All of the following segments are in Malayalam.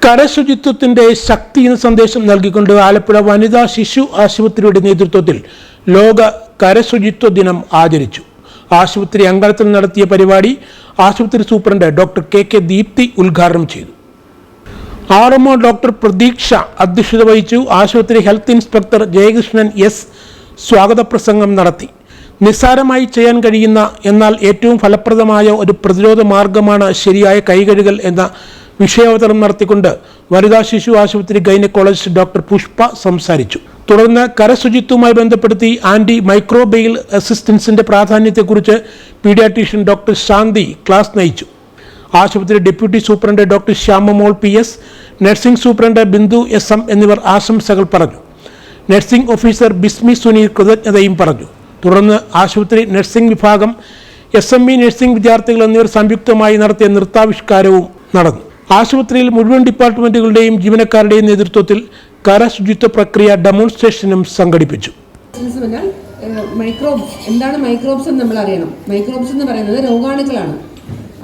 കരശുചിത്വത്തിന്റെ ശക്തി എന്ന സന്ദേശം നൽകിക്കൊണ്ട് ആലപ്പുഴ വനിതാ ശിശു ആശുപത്രിയുടെ നേതൃത്വത്തിൽ ലോക കരശുചിത്വ ദിനം ആചരിച്ചു. ആശുപത്രി അങ്കണത്തിൽ നടത്തിയ പരിപാടി ആശുപത്രി സൂപ്രണ്ട് ഡോക്ടർ കെ ദീപ്തി ഉദ്ഘാടനം ചെയ്തു. ആർഎംഒ ഡോക്ടർ പ്രതീക്ഷ അധ്യക്ഷത വഹിച്ചു. ആശുപത്രി ഹെൽത്ത് ഇൻസ്പെക്ടർ ജയകൃഷ്ണൻ എസ് സ്വാഗത പ്രസംഗം നടത്തി. നിസ്സാരമായി ചെയ്യാൻ കഴിയുന്ന എന്നാൽ ഏറ്റവും ഫലപ്രദമായ ഒരു പ്രതിരോധ മാർഗമാണ് ശരിയായ കൈകഴുകൽ എന്ന വിഷയാവതരണം നടത്തിക്കൊണ്ട് വനിതാ ശിശു ആശുപത്രി ഗൈനക്കോളജിസ്റ്റ് ഡോക്ടർ പുഷ്പ സംസാരിച്ചു. തുടർന്ന് കരശുചിത്വവുമായി ബന്ധപ്പെടുത്തി ആന്റി മൈക്രോബെയിൽ അസിസ്റ്റൻസിന്റെ പ്രാധാന്യത്തെക്കുറിച്ച് പീഡിയാട്രീഷ്യൻ ഡോക്ടർ ശാന്തി ക്ലാസ് നയിച്ചു. ആശുപത്രി deputy superintendent doctor Shyamamol PS, nursing superintendent Bindu SM എന്നിവർ ആശംസകൾ പറഞ്ഞു. നഴ്സിംഗ് ഓഫീസർ ബിസ്മി സുനീർ കൃതജ്ഞതയും പറഞ്ഞു. തുടർന്ന് ആശുപത്രി നഴ്സിംഗ് വിഭാഗം, SME നഴ്സിംഗ് വിദ്യാർത്ഥികൾ എന്നിവർ സംയുക്തമായി നടത്തിയ നൃത്താവിഷ്കാരവും നടന്നു. ആശുപത്രിയിൽ മുഴുവൻ ഡിപ്പാർട്ട്മെന്റുകളുടെയും ജീവനക്കാരുടെയും നേതൃത്വത്തിൽ കരശുചിത്വ പ്രക്രിയ ഡെമോൺസ്ട്രേഷനും സംഘടിപ്പിച്ചു. മൈക്രോബ്സ് എന്താണ് മൈക്രോബ്സ് എന്ന് നമ്മൾ അറിയണം. മൈക്രോബ്സ് എന്ന് പറയുന്നത് രോഗാണുക്കളാണ്.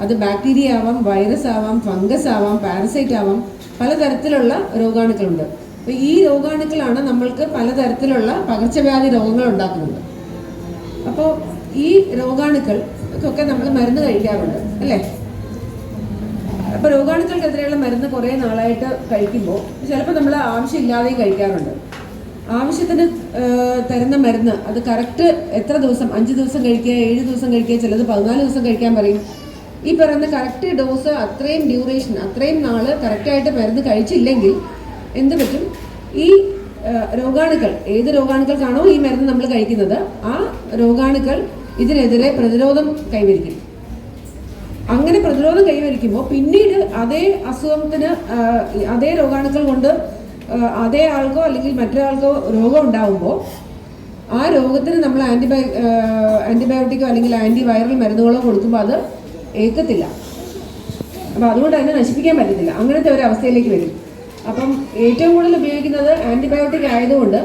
അത് ബാക്ടീരിയ ആവാം, വൈറസ് ആവാം, ഫംഗസ് ആവാം, പാരസൈറ്റ് ആവാം, പലതരത്തിലുള്ള രോഗാണുക്കളുണ്ട്. അപ്പോൾ ഈ രോഗാണുക്കളാണ് നമ്മൾക്ക് പലതരത്തിലുള്ള പകർച്ചവ്യാധി രോഗങ്ങൾ ഉണ്ടാക്കുന്നത്. അപ്പോൾ ഈ രോഗാണുക്കൾക്കൊക്കെ നമ്മൾ മരുന്ന് കഴിക്കാറുണ്ട്, അല്ലേ? അപ്പോൾ രോഗാണുക്കൾക്കെതിരെയുള്ള മരുന്ന് കുറേ നാളായിട്ട് കഴിക്കുമ്പോൾ ചിലപ്പോൾ നമ്മൾ ആവശ്യമില്ലാതെയും കഴിക്കാറുണ്ട്. ആവശ്യത്തിന് തരുന്ന മരുന്ന് അത് കറക്റ്റ് എത്ര ദിവസം, 5 ദിവസം കഴിക്കുക, 7 ദിവസം കഴിക്കുക, ചിലത് 14 ദിവസം കഴിക്കാൻ പറയും. ഈ പറയുന്ന കറക്റ്റ് ഡോസ്, അത്രയും ഡ്യൂറേഷൻ, അത്രയും നാൾ കറക്റ്റായിട്ട് മരുന്ന് കഴിച്ചില്ലെങ്കിൽ എന്ത് പറ്റും? ഈ രോഗാണുക്കൾ, ഏത് രോഗാണുക്കൾക്കാണോ ഈ മരുന്ന് നമ്മൾ കഴിക്കുന്നത്, ആ രോഗാണുക്കൾ ഇതിനെതിരെ പ്രതിരോധം കൈവരിക്കും. അങ്ങനെ പ്രതിരോധം കൈവരിക്കുമ്പോൾ പിന്നീട് അതേ അസുഖത്തിന്, അതേ രോഗാണുക്കൾ കൊണ്ട് അതേ ആൾക്കോ അല്ലെങ്കിൽ മറ്റൊരാൾക്കോ രോഗം ഉണ്ടാകുമ്പോൾ ആ രോഗത്തിന് നമ്മൾ ആൻറ്റിബയോട്ടിക്കോ അല്ലെങ്കിൽ ആൻറ്റി വൈറൽ മരുന്നുകളോ കൊടുക്കുമ്പോൾ അത് ഏൽക്കത്തില്ല. അപ്പോൾ അതുകൊണ്ട് തന്നെ നശിപ്പിക്കാൻ പറ്റത്തില്ല. അങ്ങനത്തെ ഒരു അവസ്ഥയിലേക്ക് വരും. അപ്പം ഏറ്റവും കൂടുതൽ ഉപയോഗിക്കുന്നത് ആൻറ്റിബയോട്ടിക് ആയതുകൊണ്ട്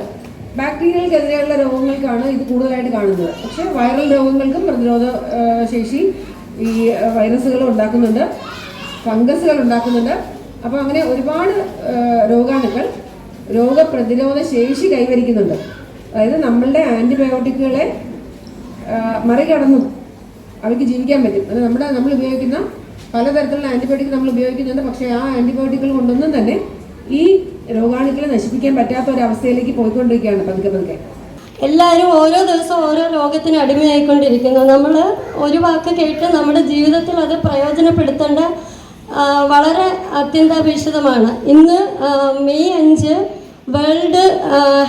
ബാക്ടീരിയകൾക്കെതിരെയുള്ള രോഗങ്ങൾക്കാണ് ഇത് കൂടുതലായിട്ട് കാണുന്നത്. പക്ഷേ വൈറൽ രോഗങ്ങൾക്കും പ്രതിരോധ ശേഷി ഈ വൈറസുകൾ ഉണ്ടാക്കുന്നുണ്ട്, ഫംഗസുകൾ ഉണ്ടാക്കുന്നുണ്ട്. അപ്പോൾ അങ്ങനെ ഒരുപാട് രോഗാണുക്കൾ രോഗപ്രതിരോധ ശേഷി കൈവരിക്കുന്നുണ്ട്. അതായത് നമ്മളുടെ ആൻറ്റിബയോട്ടിക്കുകളെ മറികടന്നും അവർക്ക് ജീവിക്കാൻ പറ്റും. അത് നമ്മൾ ഉപയോഗിക്കുന്ന പലതരത്തിലുള്ള ആൻറ്റിബയോട്ടിക് നമ്മൾ ഉപയോഗിക്കുന്നുണ്ട്. പക്ഷേ ആ ആൻറ്റിബയോട്ടിക്കുകൾ കൊണ്ടൊന്നും തന്നെ ഈ രോഗാണുക്കളെ നശിപ്പിക്കാൻ പറ്റാത്ത ഒരു അവസ്ഥയിലേക്ക് പോയിക്കൊണ്ടിരിക്കുകയാണ് പതുക്കെ. എല്ലാവരും ഓരോ ദിവസം ഓരോ രോഗത്തിന് അടിമയായിക്കൊണ്ടിരിക്കുന്നു. നമ്മൾ ഒരു വാക്ക് കേട്ട് നമ്മുടെ ജീവിതത്തിൽ അത് പ്രയോജനപ്പെടുത്തേണ്ട വളരെ അത്യന്താപേക്ഷിതമാണ്. ഇന്ന് May 5 world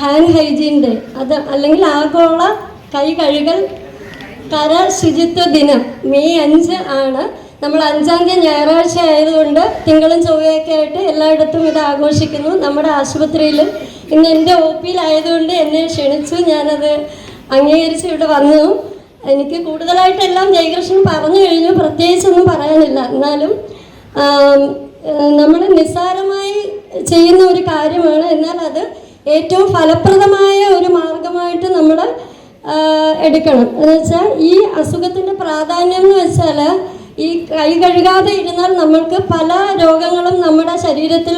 hand hygiene day, അത് അല്ലെങ്കിൽ ആഗോള കൈ കഴുകൽ കര ശുചിത്വ ദിനം മെയ് 5 ആണ്. നമ്മൾ 5-ാം തീയതി ഞായറാഴ്ച ആയതുകൊണ്ട് തിങ്കളും ചൊവ്വയൊക്കെ ആയിട്ട് എല്ലായിടത്തും ഇത് ആഘോഷിക്കുന്നു. നമ്മുടെ ആശുപത്രിയിൽ ഇന്ന് എൻ്റെ OP-യിലായതുകൊണ്ട് എന്നെ ക്ഷണിച്ചു. ഞാനത് അംഗീകരിച്ച് ഇവിടെ വന്നു. എനിക്ക് കൂടുതലായിട്ടെല്ലാം ജയകൃഷ്ണൻ പറഞ്ഞു കഴിഞ്ഞു, പ്രത്യേകിച്ചൊന്നും പറയാനില്ല. എന്നാലും നമ്മൾ നിസ്സാരമായി ചെയ്യുന്ന ഒരു കാര്യമാണ്, എന്നാൽ അത് ഏറ്റവും ഫലപ്രദമായ ഒരു മാർഗമായിട്ട് നമ്മൾ എടുക്കണം. എന്ന് വെച്ചാൽ ഈ അസുഖത്തിൻ്റെ പ്രാധാന്യം എന്ന് വെച്ചാൽ ഈ കൈ കഴുകാതെ ഇരുന്നാൽ നമ്മൾക്ക് പല രോഗങ്ങളും നമ്മുടെ ശരീരത്തിൽ,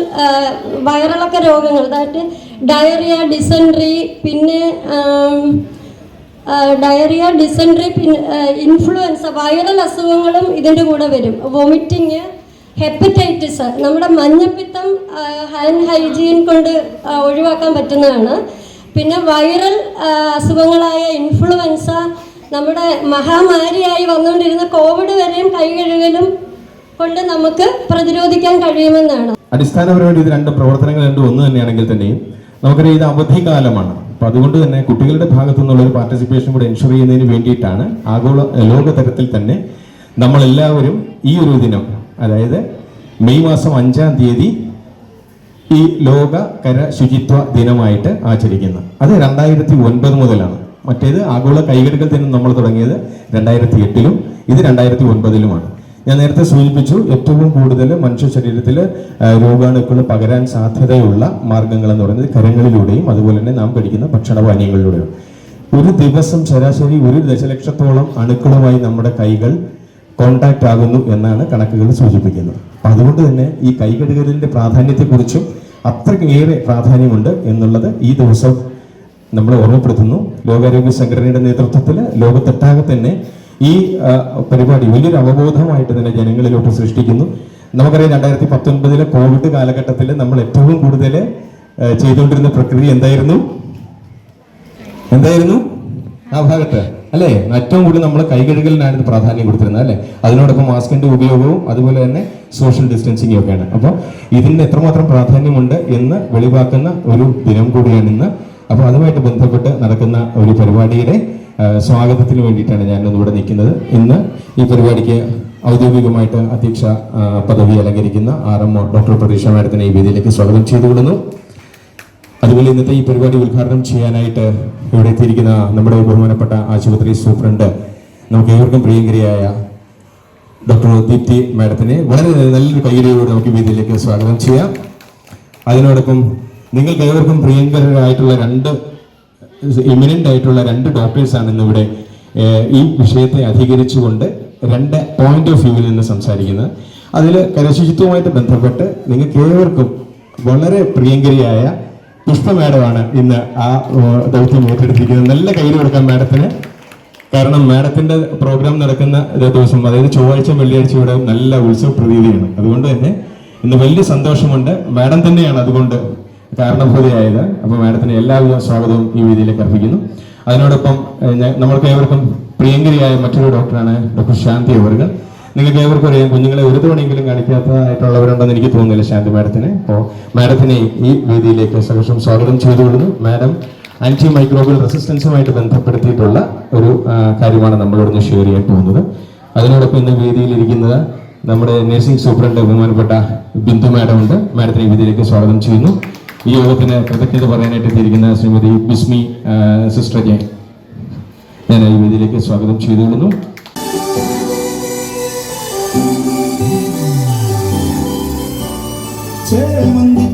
വയറിളക്ക രോഗങ്ങൾ, അതായത് ഡയറിയ, ഡിസെൻട്രി, പിന്നെ ഇൻഫ്ലുവൻസ, വൈറൽ അസുഖങ്ങളും ഇതിൻ്റെ കൂടെ വരും. വൊമിറ്റിങ്, ഹെപ്പറ്റൈറ്റിസ്, നമ്മുടെ മഞ്ഞപ്പിത്തം ഹാൻഡ് ഹൈജീൻ കൊണ്ട് ഒഴിവാക്കാൻ പറ്റുന്നതാണ്. പിന്നെ വൈറൽ അസുഖങ്ങളായ ഇൻഫ്ലുവൻസ, നമ്മുടെ മഹാമാരിയായി വന്നുകൊണ്ടിരുന്ന കോവിഡ് വരെയും കൈ കഴുകലും കൊണ്ട് നമുക്ക് പ്രതിരോധിക്കാൻ കഴിയുമെന്നാണ്. അടിസ്ഥാനപരമായിട്ട് ഇത് രണ്ട് പ്രവർത്തനങ്ങൾ രണ്ടും ഒന്ന് തന്നെയാണെങ്കിൽ തന്നെയും നമുക്കറിയാം ഇത് അവധിക്കാലമാണ്. അപ്പം അതുകൊണ്ട് തന്നെ കുട്ടികളുടെ ഭാഗത്തു നിന്നുള്ള ഒരു പാർട്ടിസിപ്പേഷൻ കൂടെ എൻഷുർ ചെയ്യുന്നതിന് വേണ്ടിയിട്ടാണ് ലോക തലത്തിൽ തന്നെ നമ്മളെല്ലാവരും ഈ ഒരു ദിനം, അതായത് മെയ് മാസം 5-ാം തീയതി ഈ ലോക കര ശുചിത്വ ദിനമായിട്ട് ആചരിക്കുന്നത്. അത് 2009 മുതലാണ്. മറ്റേത് ആഗോള കൈകഴുകൽ ദിനം നമ്മൾ തുടങ്ങിയത് 2008-ലും ഇത് 2009-ലുമാണ്. ഞാൻ നേരത്തെ സൂചിപ്പിച്ചു, ഏറ്റവും കൂടുതൽ മനുഷ്യ ശരീരത്തിൽ രോഗാണുക്കൾ പകരാൻ സാധ്യതയുള്ള മാർഗങ്ങൾ എന്ന് പറയുന്നത് കരങ്ങളിലൂടെയും അതുപോലെ തന്നെ നാം കഴിക്കുന്ന ഭക്ഷണപാനീയങ്ങളിലൂടെയും. ഒരു ദിവസം ശരാശരി 1 ദശലക്ഷത്തോളം അണുക്കളുമായി നമ്മുടെ കൈകൾ കോണ്ടാക്ട് ആകുന്നു എന്നാണ് കണക്കുകൾ സൂചിപ്പിക്കുന്നത്. അപ്പം അതുകൊണ്ട് തന്നെ ഈ കൈകഴുകലിൻ്റെ പ്രാധാന്യത്തെക്കുറിച്ചും അത്രയേറെ പ്രാധാന്യമുണ്ട് എന്നുള്ളത് ഈ ദിവസം നമ്മൾ ഓർമ്മപ്പെടുത്തുന്നു. ലോകാരോഗ്യ സംഘടനയുടെ നേതൃത്വത്തിൽ ലോകത്തൊട്ടാകെ തന്നെ ഈ പരിപാടി വലിയൊരു അവബോധമായിട്ട് തന്നെ ജനങ്ങളിലോട്ട് സൃഷ്ടിക്കുന്നു. നമുക്കറിയാം 2019 കോവിഡ് കാലഘട്ടത്തിൽ നമ്മൾ ഏറ്റവും കൂടുതൽ ചെയ്തുകൊണ്ടിരുന്ന പ്രക്രിയ എന്തായിരുന്നു ആ ഭാഗത്ത് അല്ലേ? ഏറ്റവും കൂടുതൽ നമ്മൾ കൈകഴുകലിനാണ് പ്രാധാന്യം കൊടുത്തിരുന്നത് അല്ലേ? അതിനോടൊപ്പം മാസ്കിന്റെ ഉപയോഗവും അതുപോലെ തന്നെ സോഷ്യൽ ഡിസ്റ്റൻസിങ്ങും ഒക്കെയാണ്. അപ്പോൾ ഇതിന് എത്രമാത്രം പ്രാധാന്യമുണ്ട് എന്ന് വെളിവാക്കുന്ന ഒരു ദിനം കൂടിയാണ് ഇന്ന്. അപ്പോൾ അതുമായിട്ട് ബന്ധപ്പെട്ട് നടക്കുന്ന ഒരു പരിപാടിയുടെ സ്വാഗതത്തിന് വേണ്ടിയിട്ടാണ് ഞാനിന്ന് ഇവിടെ നിൽക്കുന്നത്. ഇന്ന് ഈ പരിപാടിക്ക് ഔദ്യോഗികമായിട്ട് അധ്യക്ഷ പദവി അലങ്കരിക്കുന്ന RMO ഡോക്ടർ പ്രതീക്ഷ മാഡത്തിനെ ഈ വേദിയിലേക്ക് സ്വാഗതം ചെയ്തുകൊള്ളുന്നു. അതുപോലെ ഇന്നത്തെ ഈ പരിപാടി ഉദ്ഘാടനം ചെയ്യാനായിട്ട് ഇവിടെ എത്തിയിരിക്കുന്ന നമ്മുടെ ബഹുമാനപ്പെട്ട ആശുപത്രി സൂപ്രണ്ട്, നമുക്ക് ഏവർക്കും പ്രിയങ്കരിയായ ഡോക്ടർ ദീപ്തി മാഡത്തിനെ വളരെ നല്ലൊരു കൈയിലൂടെ നമുക്ക് വേദിയിലേക്ക് സ്വാഗതം ചെയ്യാം. അതിനോടൊപ്പം നിങ്ങൾക്ക് ഏവർക്കും പ്രിയങ്കരായിട്ടുള്ള ഇമിനന്റ് ആയിട്ടുള്ള രണ്ട് ഡോക്ടേഴ്സാണ് ഇന്നിവിടെ ഈ വിഷയത്തെ അധികരിച്ചുകൊണ്ട് 2 പോയിന്റ് ഓഫ് വ്യൂവിൽ നിന്ന് സംസാരിക്കുന്നത്. അതിൽ കരശുചിത്വവുമായിട്ട് ബന്ധപ്പെട്ട് നിങ്ങൾക്ക് ഏവർക്കും വളരെ പ്രിയങ്കരിയായ പുഷ്പ മാഡമാണ് ഇന്ന് ആ ദൗത്യം ഏറ്റെടുത്തിരിക്കുന്നത്. നല്ല കയ്യിൽ കൊടുക്കാം മാഡത്തിന്. കാരണം മാഡത്തിന്റെ പ്രോഗ്രാം നടക്കുന്ന ദിവസം, അതായത് ചൊവ്വാഴ്ച വെള്ളിയാഴ്ച ഇവിടെ നല്ല ഉത്സവ പ്രതീതിയാണ്. അതുകൊണ്ട് തന്നെ ഇന്ന് വലിയ സന്തോഷമുണ്ട്. മാഡം തന്നെയാണ് അതുകൊണ്ട് കാരണഭൂതയായത്. അപ്പോൾ മാഡത്തിന് എല്ലാവിധ സ്വാഗതവും ഈ വേദിയിലേക്ക് അർപ്പിക്കുന്നു. അതിനോടൊപ്പം നമ്മൾക്ക് ഏവർക്കും പ്രിയങ്കരിയായ മറ്റൊരു ഡോക്ടറാണ് ഡോക്ടർ ശാന്തി അവർക്ക്. നിങ്ങൾക്ക് ഏവർക്കും അറിയാം, കുഞ്ഞുങ്ങളെ ഒരു തവണയെങ്കിലും കാണിക്കാത്തതായിട്ടുള്ളവരുണ്ടെന്ന് എനിക്ക് തോന്നുന്നില്ല ശാന്തി മാഡത്തിന്. അപ്പോൾ മാഡത്തിനെ ഈ വേദിയിലേക്ക് സഹർഷം സ്വാഗതം ചെയ്തുകൊള്ളുന്നു. മാഡം ആന്റി മൈക്രോബിയൽ റെസിസ്റ്റൻസുമായിട്ട് ബന്ധപ്പെടുത്തിയിട്ടുള്ള ഒരു കാര്യമാണ് നമ്മളോടൊന്ന് ഷെയർ ചെയ്യാൻ പോകുന്നത്. അതിനോടൊപ്പം ഇന്ന് വേദിയിലിരിക്കുന്നത് നമ്മുടെ നഴ്സിംഗ് സൂപ്രണ്ട് ബഹുമാനപ്പെട്ട ബിന്ദു മാഡം ഉണ്ട്. മാഡത്തിനെ ഈ വേദിയിലേക്ക് സ്വാഗതം ചെയ്യുന്നു. ഈ യോഗത്തിന് കൃതജ്ഞത പറയാനായിട്ട് എത്തിയിരിക്കുന്ന ശ്രീമതി ബിസ്മി സിസ്റ്റർ ഞാൻ ഈ വേദിയിലേക്ക് സ്വാഗതം ചെയ്തുകൊള്ളുന്നു.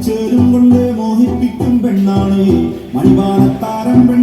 ചേരും കൊണ്ട് മോഹിപ്പിക്കും പെണ്ണാണ് മണിവാനത്താരം.